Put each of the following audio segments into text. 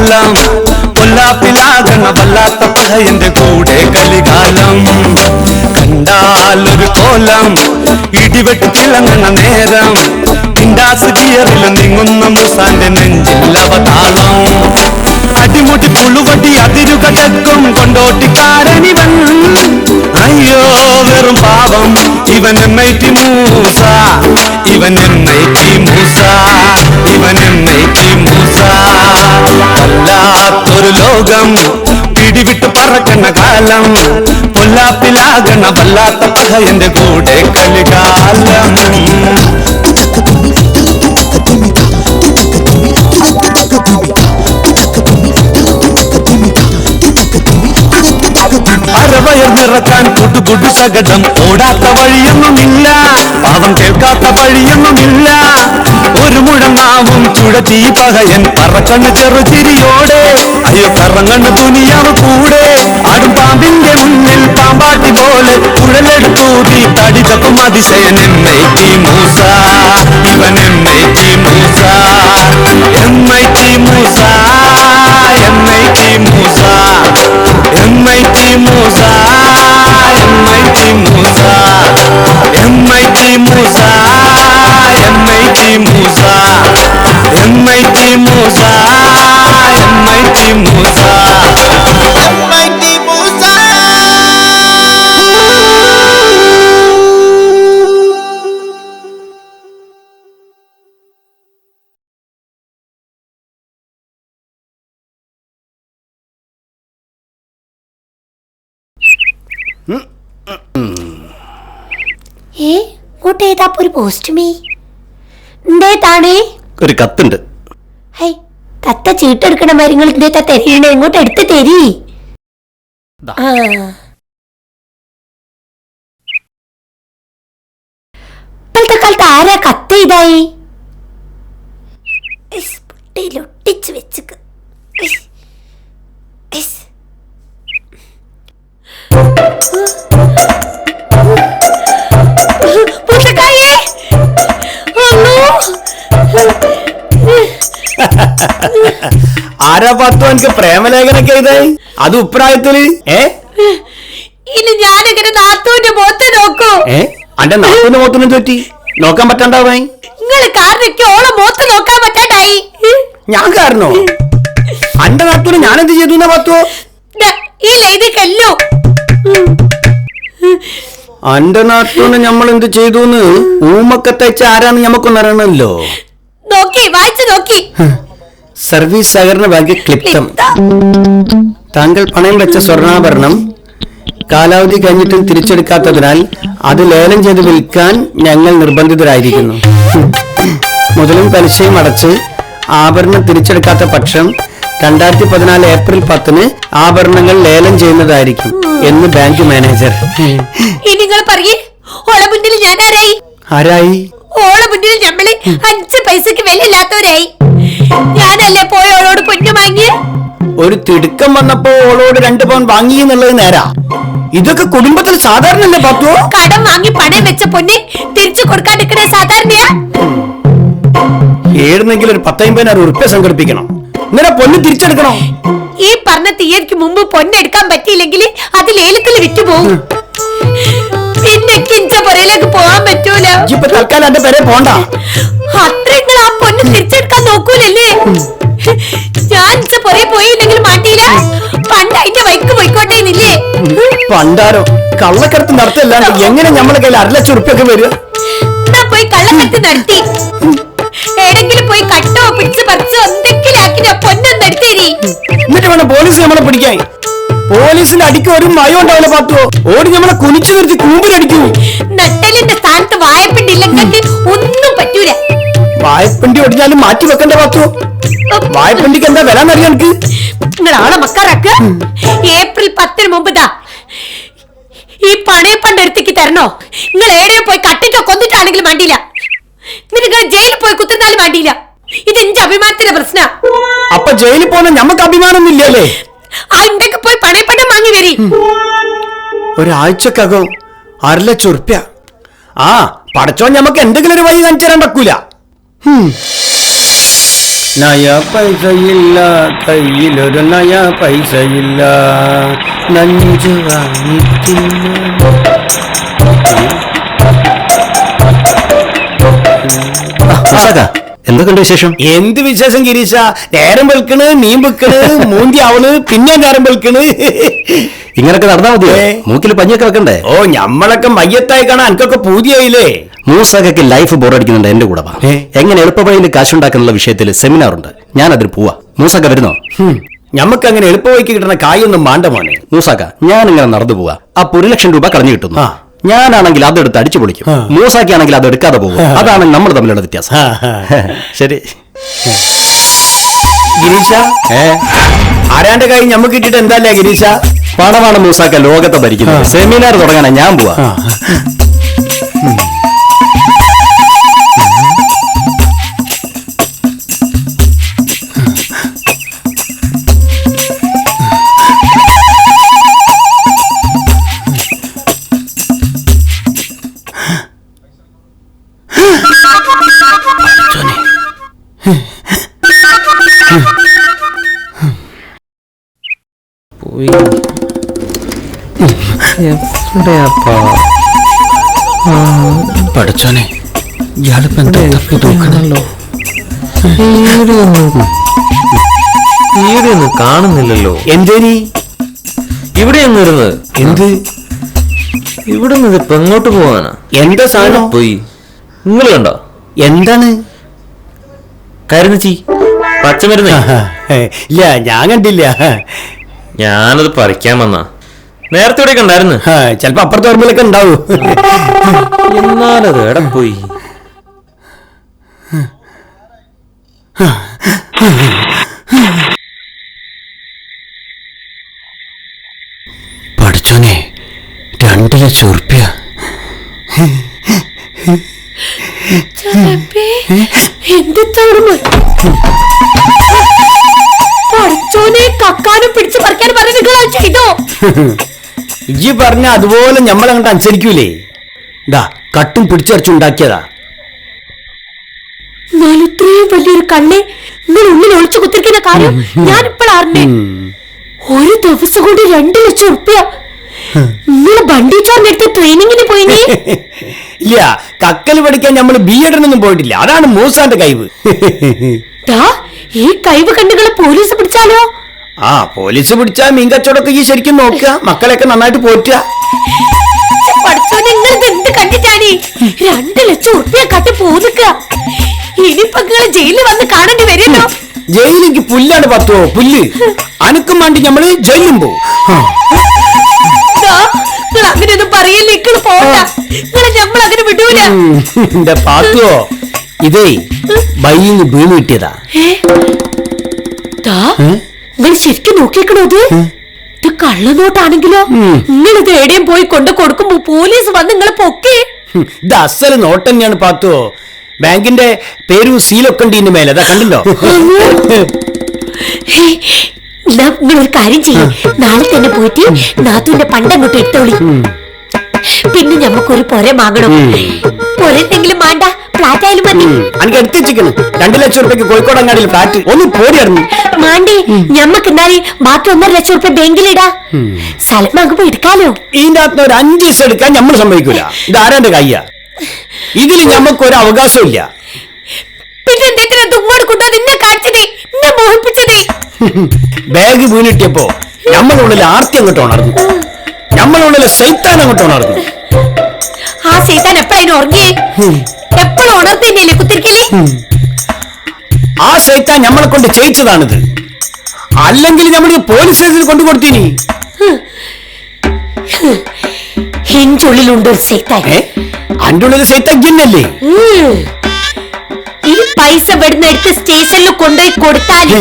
കാലം കൊല്ലാപ്പിലാകണ വല്ലാത്ത പഹയന്റെ കൂടെ കലികാലം കണ്ടാലൊരു കോലം ഇടിവെട്ട് തിളങ്ങണ നേരം ഇൻഡാസ് ഗിയറിൽ നീങ്ങുന്ന മുസാന്റെ നെഞ്ചിൽ അവതാളം അടിമുടി പുളുവടി അതിരുകടക്കും കൊണ്ടോട്ടിക്കാരനിവൻ അയ്യോ വെറും പാവം ഇവൻ എമ്മൈറ്റി മൂസ ഇവൻ എമ്മൈറ്റി മൂസ ഇവൻ എമ്മൈറ്റി മൂസ വല്ലാത്തൊരു ലോകം പിടിവിട്ട് പറക്കണ കാലം പൊല്ലാപ്പിലാകണ വല്ലാത്ത പഹയന്റെ കൂടെ കലികാലം അരവയർ നിറക്കാൻ കുടുകുടു ശകടം ഓടാത്ത വഴിയൊന്നുമില്ല പാവം കേൾക്കാത്ത വഴിയൊന്നുമില്ല ഒരു മുഴങ്ങാവും ചുഴറ്റി പകയൻ പറക്കണ്ണ് ചെറുചിരിയോടെ അയ്യോ കറങ്ങണ്ണ് തുനിയാവ് കൂടെ ആടും പാമ്പിന്റെ മുന്നിൽ പാമ്പാട്ടി പോലെ കുഴലെടുത്തൂതി തടിതപ്പം അതിശയൻ എമ്മൈറ്റി മൂസ ഇവൻ എമ്മൈറ്റി മൂസ എമ്മൈറ്റി മൂസ എമ്മൈറ്റി മൂസ എമ്മൈറ്റി മൂസ എമ്മൈറ്റി മൂസ എമ്മൈറ്റി മൂസ എമ്മൈറ്റി മൂസ എമ്മൈറ്റി മൂസ എമ്മൈറ്റി മൂസ എമ്മൈറ്റി മൂസ ഒരു പോസ്റ്റ്മേ എന്തേതാണേ ഒരു കത്തുണ്ട്. കത്ത ചീട്ടെടുക്കണ മരങ്ങൾ എന്തേത്താ തെരയണേ ഇങ്ങോട്ട് എടുത്ത് തരീ. ഇപ്പോഴത്തെ കാലത്ത് ആരാ കത്ത് ഇതായി ഒട്ടിച്ച് വെച്ചക്ക്. ആരാ പത്തോ എനിക്ക് പ്രേമലേഖനൊക്കെ എഴുതായി അത് ഉപ്രായത്തില് ഇനി ഞാനിങ്ങനെ നാത്തൂന്റെ മുഖത്ത് നോക്കൂ. അന്റെ നാത്തൂന്റെ മുഖത്തിനും ചുറ്റി നോക്കാൻ പറ്റണ്ടാവായി. നിങ്ങള് കാരണൊക്കെ ഓളെ മുഖത്ത് നോക്കാൻ പറ്റാണ്ടായി. ഞാൻ കാരണോ? അന്റെ നാത്തൂന് ഞാനെന്ത് ചെയ്തു പത്തോ? ഈ ലൈതിക്കല്ലോ അന്റെ നാത്തൂന് നമ്മൾ എന്ത് ചെയ്തു ഊമക്കത്തയച്ച ആരാന്ന് ഞമ്മക്കൊന്നും അറിയണല്ലോ. നോക്കി വായിച്ചു നോക്കി. സർവീസ് സഹകരണ ബാങ്ക് ക്ലിപ്തം. താങ്കൾ പണയം വെച്ച സ്വർണ്ണാഭരണം കാലാവധി കഴിഞ്ഞിട്ടും തിരിച്ചെടുക്കാത്തതിനാൽ അത് ലേലം ചെയ്ത് വിൽക്കാൻ ഞങ്ങൾ നിർബന്ധിതരായിരിക്കുന്നു. മുതലും പലിശയും അടച്ച് ആഭരണം തിരിച്ചെടുക്കാത്ത പക്ഷം 2014 ഏപ്രിൽ 10 ആഭരണങ്ങൾ ലേലം ചെയ്യുന്നതായിരിക്കും എന്ന് ബാങ്ക് മാനേജർ. നിങ്ങൾ പറയേ ഓളെ മുന്നിൽ ഞാൻ ആരായി? ഓളെ മുന്നിൽ നമ്മള് 5 പൈസക്ക് വിലയില്ലാത്തവരായി. ഞാനല്ലേ പോയ ഓളോട് പൊന്നു വാങ്ങിയ. ഒരു തിടുക്കം വന്നപ്പോ ഓളോട് 2 പവൻ വാങ്ങി എന്നുള്ളത് നേരാ. ഇതൊക്കെ കുടുംബത്തിൽ സാധാരണല്ലേ പത്തോ? കടം വാങ്ങി പണയം വെച്ച പൊന്നെ തിരിച്ചു കൊടുക്കാണ്ടിരിക്കണ സാധാരണയാ. ഏടുന്നെങ്കിലും ഒരു 10-50 ഉറുപ്പ്യ സംഘടിപ്പിക്കണം. ഇങ്ങനെ പൊന്ന് തിരിച്ചെടുക്കണം. ഈ പറഞ്ഞ തീയതിക്ക് മുമ്പ് പൊന്നെടുക്കാൻ പറ്റിയില്ലെങ്കിൽ അത് ലേലത്തിൽ വിറ്റുപോകും. പിന്നെ കിഞ്ച പുറയിലേക്ക് പോകാൻ പറ്റൂല. ഇപ്പൊ തൽക്കാലം എന്റെ പേരെ പോണ്ട. അത്രങ്ങൾ ആ പൊന്ന് തിരിച്ചെടുക്കാൻ നോക്കൂലല്ലേ. ഞാൻ പുറകെ പോയില്ലെങ്കിൽ മാറ്റിയില്ല. പണ്ട് അതിന്റെ വൈക്ക് പോയിക്കോട്ടെ എന്നില്ലേ. പണ്ടാരോ കള്ളക്കടത്ത് നടത്തല്ലാണ്ട് എങ്ങനെ നമ്മളെ കയ്യിൽ 1 ലക്ഷം ഉറുപ്പ്യൊക്കെ വരിക? പോയി കള്ളക്കടത്ത് നടത്തി ഏടെങ്കിലും പോയി കട്ടോ പിടിച്ച് പറിച്ചോ എന്തെങ്കിലും ആക്കി പൊന്നൊന്നും എടുത്തേരി. എന്നിട്ട് വേണം പോലീസ് നമ്മളെ പിടിക്കാൻ. പോലീസിന്റെ അടിക്ക് ഒരു മയം ഉണ്ടാവില്ല പാത്തോ. ഓടി നമ്മളെ കുനിച്ചു നിർത്തി കൂമ്പിലടിക്കൂ. നട്ടലിന്റെ സ്ഥാനത്ത് വായ്പണ്ടില്ലെങ്കിൽ ഒന്നും പറ്റൂല. വായ്പണ്ടി ഒടിഞ്ഞാലും മാറ്റി വെക്കണ്ട പാത്തോ. വായ്പണ്ടിക്ക് എന്താ വില എന്നറിയാം എനിക്ക്. നിങ്ങളാളെ മക്കാറാക്ക്. ഏപ്രിൽ 10 മുമ്പ് ഈ പണയപ്പണ്ട് എടുത്തേക്ക് തരണോ? നിങ്ങൾ ഏടെ പോയി കട്ടിട്ടോ കൊന്നിട്ടാണെങ്കിലും വേണ്ടിയില്ല. നിങ്ങൾ ജയിലിൽ പോയി കുത്തുന്നാലും വേണ്ടിയില്ല. ഇത് എന്റെ അഭിമാനത്തിന്റെ പ്രശ്ന. അപ്പൊ ജയിലിൽ പോകുന്ന ഞമ്മക്ക് അഭിമാനമൊന്നും ഇല്ലല്ലേ? ഉണ്ടെങ്കിൽ പോയി പണയപ്പണ്ടം വാങ്ങി വരി. ഒരാഴ്ചക്കകം 1 ലക്ഷം ഉറുപ്പ്യ. പടച്ചോൻ ഞമ്മക്ക് എന്തെങ്കിലും ഒരു വഴി കാണിച്ചു തരാൻ പറ്റൂല. നയ പൈസയില്ല, കയ്യിലൊരു നയ പൈസയില്ല, നഞ്ചു വാങ്ങിക്കില്ല. എന്തൊക്കെയുണ്ട് വിശേഷം? എന്ത് വിശേഷം ഗിരീശ? നേരം വെളുക്കണ്, മീൻ വെക്കണ്, മൂന്തി ആവണ്, പിന്നെ നേരം വെളുക്കണ്. ഇങ്ങനൊക്കെ നടന്നാ മതിയോ? മൂക്കിൽ പഞ്ഞൊക്കെ വെക്കണ്ടേ? ഓ, ഞമ്മളൊക്കെ മയ്യത്തായി കാണാൻ എനിക്കൊക്കെ പൂതിയായില്ലേ? മൂസക്കൊക്കെ ലൈഫ് ബോറടിക്കുന്നുണ്ട്. എന്റെ കൂടെ വാ. എങ്ങനെ എളുപ്പവഴിയിൽ കാശുണ്ടാക്കാനുള്ള വിഷയത്തിൽ സെമിനാർ ഉണ്ട്. ഞാൻ അതിന് പോവാ. മൂസക്ക വരുന്നോ? ഞമ്മക്ക് അങ്ങനെ എളുപ്പവഴിക്ക് കിട്ടുന്ന കായൊന്നും മാണ്ട മോനെ. മൂസക്ക, ഞാൻ ഇങ്ങനെ നടന്നു പോവാ. അപ്പൊ 1 ലക്ഷം രൂപ കളഞ്ഞു കിട്ടുന്നു. ഞാനാണെങ്കിൽ അതെടുത്ത് അടിച്ചു പൊളിക്കും. മൂസാക്കാണെങ്കിൽ അത് എടുക്കാതെ പോകും. അതാണ് നമ്മൾ തമ്മിലുള്ള വ്യത്യാസം. ശരി ഗിരീശ, ആരാന്റെ കൈ ഞമ്മക്ക് കിട്ടിട്ട് എന്താല്ലേ ഗിരീശ? പണമാണ് മൂസാക്ക ലോകത്തെ ഭരിക്കുന്നത്. സെമിനാർ തുടങ്ങാനാ ഞാൻ പോവാ. പഠിച്ചോനെ, ഇയാളിപ്പോ എന്താ തപ്പി നോക്കണല്ലോ? ഈടെയൊന്നും കാണുന്നില്ലല്ലോ. എന്തേനി ഇവിടെ ഇരുന്നത്? എന്ത് ഇവിടെ നിന്ന് ഇപ്പൊ എങ്ങോട്ട് പോവാനാ? എന്താ സാധനം? പോയി. നിങ്ങൾ കണ്ടോ? എന്താണ്? കരുന്നച്ചി പച്ചമരുന്ന്. ഇല്ല, ഞാൻ കണ്ടില്ല. ഞാനത് പറിക്കാൻ വന്നാ. നേരത്തെ ഇവിടെ കണ്ടായിരുന്നു. ചെലപ്പോ അപ്പുറത്തെ ഓർമ്മയിലൊക്കെ ഉണ്ടാവൂ. എന്നാലത് എവിടെ പോയി? പഠിച്ചോനെ, 2 ലക്ഷം ഉറുപ്പ്യ. പഠിച്ചോനെ, കക്കാനും പിടിച്ചു പറിക്കാനും പറഞ്ഞ നിങ്ങൾ ചെയ്തോ? ഇജ്ജ് പറഞ്ഞ അതുപോലെ ഞമ്മളങ്ങോട്ട് അനുസരിക്കൂലേ? ഡാ, കട്ടും പിടിച്ചരച്ചുണ്ടാക്കിയതാ. ഇത്രയും വലിയൊരു കണ്ണെ നിങ്ങൾ ഉള്ളിൽ ഒളിച്ചു കുത്തിരിക്കുന്ന കാര്യം ഞാനിപ്പോഴാറിഞ്ഞേ. ഒരു ദിവസം കൊണ്ട് 2 ലക്ഷം ഉറുപ്പ്യ. നിങ്ങൾ ബണ്ടി ചോറിനെടുത്ത് ട്രെയിനിങ്ങിന് പോയിനേ? ഇല്ല, കക്കല് പഠിക്കാൻ നമ്മൾ ബിഎഡിനൊന്നും പോയിട്ടില്ല. അതാണ് മൂസാന്റെ കഴിവ്. ഈ കഴിവ് കണ്ടുകളെ പോലീസ് പിടിച്ചാലോ? പോലീസ് പിടിച്ചാ മീൻ കച്ചവടമൊക്കെ ഈ ശരിക്കും നോക്കുക, മക്കളെയൊക്കെ നന്നായിട്ട് പോറ്റുക. എന്ത് കണ്ടിട്ടാണ് 2 ലക്ഷം ഉറുപ്പ്യ കട്ടി പോതുക്ക? ഇനിയിപ്പോ നിങ്ങളെ ജയിലിൽ വന്ന് കാണേണ്ടി വരുമല്ലോ. ജയിലിക്ക് പുല്ലാണ് പത്തുവോ? പുല്ല് അനക്കും വേണ്ടി ഞമ്മള് ജയിലും പോവും. അങ്ങനെയൊന്നും പറയില്ല. നിങ്ങൾ പോണ്ട, നിങ്ങളെ നമ്മൾ അങ്ങനെ വിടൂല. എന്റെ പാത്തുവോ, ഇതേ ബൈന്ന് വീണ് കിട്ടിയതാ. നിങ്ങൾ ശരിക്കും നോക്കിക്കണോ? ഇത് കള്ളനോട്ടാണെങ്കിലോ? നിങ്ങൾ ഇത് എവിടെയും പോയി കൊണ്ട് കൊടുക്കുമ്പോ പോലീസ് വന്ന് നിങ്ങളെ പൊക്കേ. ഇത് അസല് നോട്ട് തന്നെയാണ് പാത്തുവോ. ബാങ്കിന്റെ പേരും സീലൊക്കെ ഉണ്ട് ഇതിന് മേലെ. അതാ കണ്ടില്ലോ? നിങ്ങളൊരു കാര്യം ചെയ്യും, നാളെ തന്നെ പോയിട്ട് നാത്തുവിന്റെ പണ്ടങ്ങോട്ട് എടുത്തോളി. പിന്നെ ഞമ്മക്കൊരു പൊര വാങ്ങണം. പൊരെന്തെങ്കിലും വേണ്ട, ഫ്ലാറ്റ് ആയാലും മതി. എനിക്ക് എടുത്തിരിക്കുന്നു 2 ലക്ഷം ഉറുപ്പ്യക്ക് കോഴിക്കോട് അങ്ങാടിയിൽ ഫ്ലാറ്റ്. ഒന്ന് പോടിയായിരുന്നു മാണ്ടി. ഞമ്മക്ക് എന്നാലും ബാക്കി 1.5 ലക്ഷം ഉറുപ്പ്യ ബാങ്കിലിടാ. സ്ഥലം വാങ്ങുമ്പോ എടുക്കാലോ. ഇതിന്റെ അകത്ത് ഒരു 5 ദിവസം എടുക്കാൻ നമ്മൾ സമ്മതിക്കൂല. ഇത് ആരാന്റെ കയ്യാ? ഇതിൽ ഞമ്മക്കൊരു അവകാശമില്ല. പിന്നെ എന്തെങ്കിലും തുമ്മോട് കൊണ്ടോ നിന്നെ കാണിച്ചതേ, എന്നെ മോഹിപ്പിച്ചതേ. ബാഗ് വീണിട്ടിയപ്പോ നമ്മളുള്ളിൽ ആർത്തി അങ്ങോട്ട് ഉണർന്നു. നമ്മളുള്ളിലെ സൈത്താൻ അങ്ങോട്ട് ഉണർന്നു. ആ സൈത്താൻ എപ്പോഴായിരുന്നു ഉറങ്ങിയേ? എപ്പോഴും ഉണർത്തില്ലേ കുത്തിരിക്കലേ? ആ സൈത്താൻ നമ്മളെ കൊണ്ട് ചെയ്യിച്ചതാണിത്. അല്ലെങ്കിൽ നമ്മൾ പോലീസ് സ്റ്റേഷനിൽ കൊണ്ടുകൊടുത്തിനി. എന്റെ ഉള്ളിലുണ്ടൊരു സൈത്താൻ. അന്റെ ഉള്ളിൽ സൈത്താൻ ജിന്നല്ലേ? ഈ പൈസ ഇവിടുന്ന് എടുത്ത് സ്റ്റേഷനിൽ കൊണ്ടുപോയി കൊടുത്താല്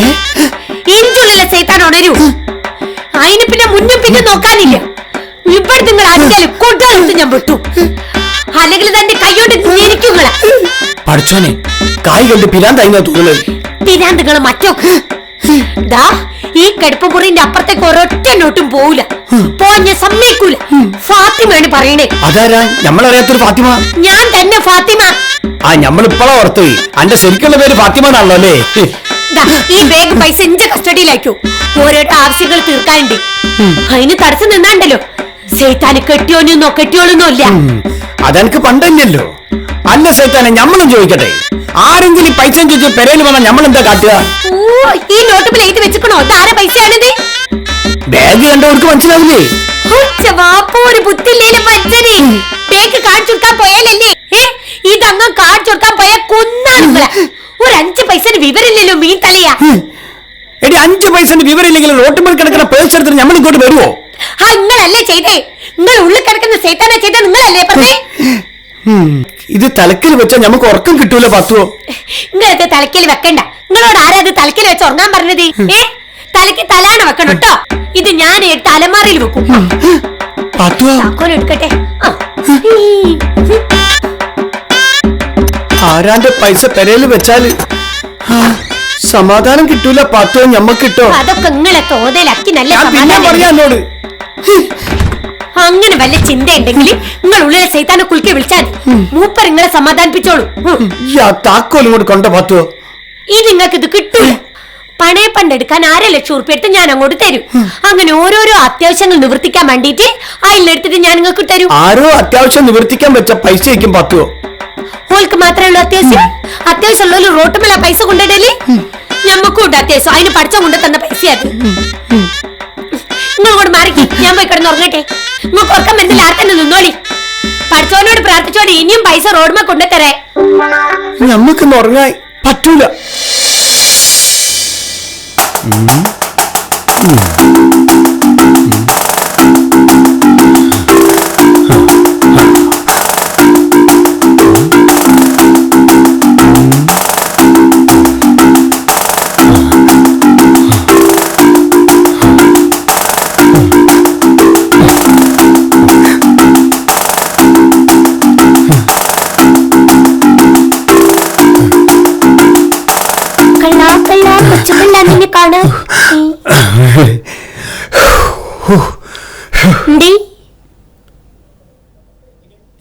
എന്റെ ഉള്ളിലെ സൈത്താൻ ഉണരൂ. അതിന് പിന്നെ മുന്നും പിന്നെ നോക്കാനില്ല. ഇവിടെ നിങ്ങൾ അടിച്ചാലും കൊണ്ടാലും ഞാൻ വിട്ടു. അല്ലെങ്കിൽ തന്റെ കൈയോണ്ട് ഞെരിക്കുങ്ങളാ. പഠിച്ചോനെ, കായ് കണ്ട് പിരാന്തായി തോന്നുന്നത്. പിരാന്തുകള് മറ്റൊക്കെ ഈ കടുപ്പ് മുറിന്റെ അപ്പുറത്തേക്ക് ഒരൊറ്റ നോട്ടും പോവില്ല. പോവാൻ ഞാൻ സമ്മതിക്കൂല. ഫാത്തിമയാണ് പറയണേ. അതാരാ? നമ്മളറിയാത്തൊരു ഫാത്തിമ? ഞാൻ തന്നെ ഫാത്തിമ. നമ്മളിപ്പോഴാ ഓർത്ത്. അന്റെ ശരിക്കുള്ള പേര് ഫാത്തിമ എന്നാണല്ലോ അല്ലേ? ദാ, ഈ ബാഗ് പൈസ എന്റെ കസ്റ്റഡിയിലാക്കൂ. ഓരോരോ ആവശ്യങ്ങൾ തീർക്കാനുണ്ട്. അതിന് തടസ്സം നിന്നാണ്ടല്ലോ സൈത്താന് കെട്ടിയോനോ കെട്ടിയോളൊന്നും ഇല്ല. അതെനിക്ക് പണ്ടല്ലോ. അല്ല സൈത്താനെ, ഞമ്മളും ചോദിക്കട്ടെ, ആരെങ്കിലും ഈ പൈസ ചോദിച്ചു പെരയിൽ വന്നാൽ ഞമ്മളെന്താ കാട്ടുക? ഓ, ഈ നോട്ടുമ്പോൾ എഴുതി വെച്ചിക്കണോ ആരെ പൈസയാണിത്? ബാഗ് കണ്ടവർക്ക് മനസ്സിലാവില്ലേ? ഒരു ബുദ്ധില്ലേലും മനുഷ്യനെ ബാഗ് കാണിച്ചു കൊടുക്കാൻ പോയാലല്ലേ? ഇതങ്ങ് കാണിച്ചു കൊടുക്കാൻ പോയാൽ കൊന്നാണ്. ഒരു 5 പൈസന് വിവരമില്ലല്ലോ മീൻ തലയാ. എടി 5 പൈസന്റെ വിവരമില്ലെങ്കിൽ റോട്ടുമ്പോൾ കിടക്കുന്ന പേഴ്സ് എടുത്തിട്ട് നമ്മൾ ഇങ്ങോട്ട് വരുവോ? നിങ്ങളല്ലേ ചെയ്തേ? നിങ്ങൾ ഉള്ളിൽ കിടക്കുന്ന സൈത്താനെ ചെയ്ത നിങ്ങളല്ലേ പറഞ്ഞേ? ഇത് തലക്കിൽ വെച്ചാൽ നമുക്ക് ഉറക്കം കിട്ടൂല പത്തുവോ? നിങ്ങളത് തലക്കിൽ വെക്കണ്ട. നിങ്ങളോട് ആരാ അത് തലക്കിൽ വെച്ച് ഉറങ്ങാൻ പറഞ്ഞത്? തലക്ക് തലാണ് വെക്കണം കേട്ടോ. ഇത് ഞാൻ എടുത്ത് അലമാറയിൽ വെക്കും. എടുക്കട്ടെ. ആരാന്റെ പൈസ പെരയിൽ വെച്ചാല് സമാധാനം കിട്ടൂല പത്തുവോ? ഞമ്മക്ക് കിട്ടോ? അതൊക്കെ നിങ്ങളെ തോതലാക്കി നല്ല പറയാ എന്നോട്. അങ്ങനെ വല്ല ചിന്ത ഉണ്ടെങ്കിൽ നിങ്ങൾ ഉള്ളിലെ സൈത്താനെ കുളിക്കെ വിളിച്ചാൽ മൂപ്പർ നിങ്ങളെ സമാധാനിപ്പിച്ചോളൂ. താക്കോലും കൂടെ കൊണ്ട പത്തുവോ? ഇത് നിങ്ങൾക്ക് ഇത് കിട്ടൂല. പണയ പണ്ടെടുക്കാൻ 1.5 ലക്ഷം ഉറുപ്പിക എടുത്ത് ഞാൻ അങ്ങോട്ട് തരും. അങ്ങനെ ഓരോരോ അത്യാവശ്യങ്ങൾ നിവർത്തിക്കാൻ വേണ്ടിട്ട് അതിലെടുത്തിട്ട് ഞാൻ നിങ്ങൾക്ക് തരും. ആരോ അത്യാവശ്യം നിവർത്തിക്കാൻ വെച്ച പൈസ വയ്ക്കും പത്തുവോ? ഓൾക്ക് മാത്രമേ ഉള്ളൂ അത്യാവശ്യം. അത്യാവശ്യമുള്ള റോട്ടുമല്ല പൈസ കൊണ്ടിടല്. ഞമ്മക്കും ഉണ്ട് അത്യാവശ്യം. അതിന് പഠിച്ച കൊണ്ട് തന്ന പൈസ അത്. നിങ്ങൾ കൂടെ മാറിക്കി, ഞാൻ പോയി കിടന്ന് ഉറങ്ങട്ടെ. നിങ്ങൾക്ക് ഉറക്കം വരുന്നില്ല, ആർത്തന്നെ നിന്നോളി. പഠിച്ചവനോട് പ്രാർത്ഥിച്ചോടി ഇനിയും പൈസ റോഡുമ കൊണ്ടുതരേ. ഞമ്മക്കൊന്നും ഉറങ്ങാൻ പറ്റൂല.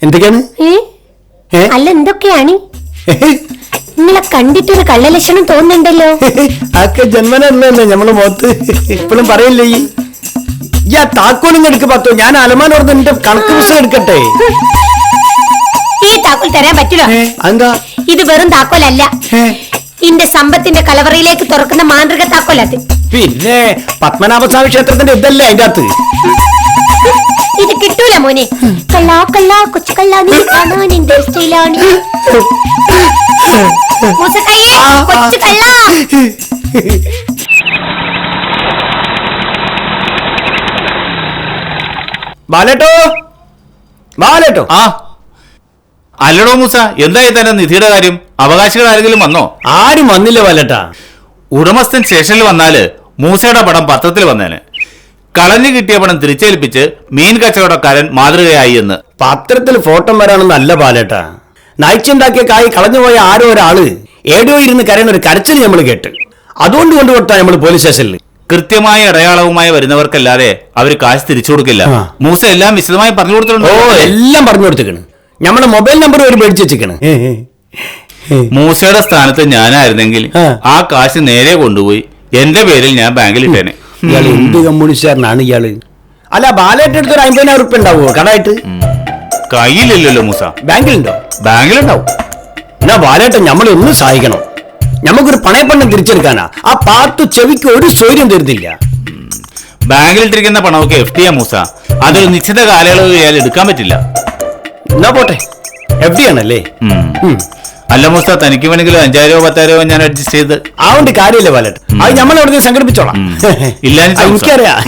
എന്തൊക്കെയാണ്? അല്ല എന്തൊക്കെയാണ്? നിങ്ങളെ കണ്ടിട്ടൊരു കള്ളലക്ഷണം തോന്നുന്നുണ്ടല്ലോ. ആക്കെ ജന്മനല്ലേ നമ്മള് മുഖത്ത് ഇപ്പോഴും പറയില്ലേ? ഈ ആ താക്കോലും എടുക്ക് പത്തോ? ഞാൻ അലമാൻ ഓർത്ത് എന്റെ കണക്ക് പുസ്തകം എടുക്കട്ടെ. ഈ താക്കോൽ തരാൻ പറ്റില്ല. എന്താ? ഇത് വെറും താക്കോലല്ല, ഇന്റെ സമ്പത്തിന്റെ കലവറയിലേക്ക് തുറക്കുന്ന മാന്ത്രിക താക്കോലത്. പിന്നെ പത്മനാഭസ്വാമി ക്ഷേത്രത്തിന്റെ ഇതല്ലേ അതിന്റെ അകത്ത്? ഇത് കിട്ടൂല മോനെ. കള്ളാ കള്ളാ കൊച്ചു കള്ളാ, നീ കാണാൻ എന്റെ സ്റ്റൈലാണ്. കൊച്ചു കള്ളാ. ബാലേട്ടോ, ബാലേട്ടോ. അല്ലടോ മൂസ, എന്തായി തന്നെ നിധിയുടെ കാര്യം? അവകാശികൾ ആരെങ്കിലും വന്നോ? ആരും വന്നില്ല ബാലേട്ടാ. ഉടമസ്ഥൻ സ്റ്റേഷനിൽ വന്നാല് മൂസയുടെ പടം പത്രത്തിൽ വന്നേനെ. കളഞ്ഞു കിട്ടിയ പണം തിരിച്ചേൽപ്പിച്ച് മീൻ കച്ചവടക്കാരൻ മാതൃകയായി എന്ന് പത്രത്തിൽ ഫോട്ടോ വരാണെന്നല്ല ബാലേട്ടാ. നയിച്ചുണ്ടാക്കിയ കായ് കളഞ്ഞുപോയ ആരോ ഒരാള് ഏടോ ഇരുന്ന് കരയുന്ന ഒരു കരച്ചിൽ നമ്മൾ കേട്ട്. അതുകൊണ്ട് കൊണ്ടുകൊടുത്താ നമ്മൾ പോലീസ് സ്റ്റേഷനിൽ. കൃത്യമായ അടയാളവുമായി വരുന്നവർക്കല്ലാതെ അവര് കാശ് തിരിച്ചു കൊടുക്കില്ല. മൂസ എല്ലാം വിശദമായി പറഞ്ഞു കൊടുത്തിട്ടുണ്ട്. ഓ, എല്ലാം പറഞ്ഞു കൊടുത്തേക്കണ്. നമ്മുടെ മൊബൈൽ നമ്പർ ഒരു മേടിച്ചു വെച്ചിക്കണ്. മൂസയുടെ സ്ഥാനത്ത് ഞാനായിരുന്നെങ്കിൽ ആ കാശ് നേരെ കൊണ്ടുപോയി എന്റെ പേരിൽ ഞാൻ ബാങ്കിൽ ഇട്ടേനെ. ഇയാള് എന്ത് കമ്മ്യൂണിസ്റ്റുകാരനാണ് ഇയാള്? അല്ല, ബാലേട്ട് എടുത്ത് ഒരു 50,000 ഉറുപ്പിക ഉണ്ടാവുമോ കടായിട്ട്? കയ്യിലില്ലല്ലോ മൂസ. ബാങ്കിലുണ്ടോ? ബാങ്കിലുണ്ടാവും. എന്നാ ബാലേട്ട് നമ്മളെ ഒന്ന് സഹായിക്കണം. നമുക്കൊരു പണയപ്പണം തിരിച്ചെടുക്കാനാ. ആ പാത്തു ചെവിക്ക് ഒരു സ്വൈര്യം തരുന്നില്ല. ബാങ്കിലിട്ടിരിക്കുന്ന പണമൊക്കെ FD മൂസ. അതൊരു നിശ്ചിത കാലയളവ് ചെയ്യാൻ എടുക്കാൻ പറ്റില്ല. എന്നാ പോട്ടെ, FD ആണല്ലേ? അല്ല മൂസ, തനിക്ക് വേണമെങ്കിൽ 5,000 10,000 ഞാൻ അഡ്ജസ്റ്റ് ചെയ്ത്. ആവണ്ട കാര്യമില്ല ബാലേട്ട്, അത് നമ്മൾ അവിടെ സംഘടിപ്പിച്ചോളാം. ഇല്ല, എനിക്കറിയാം.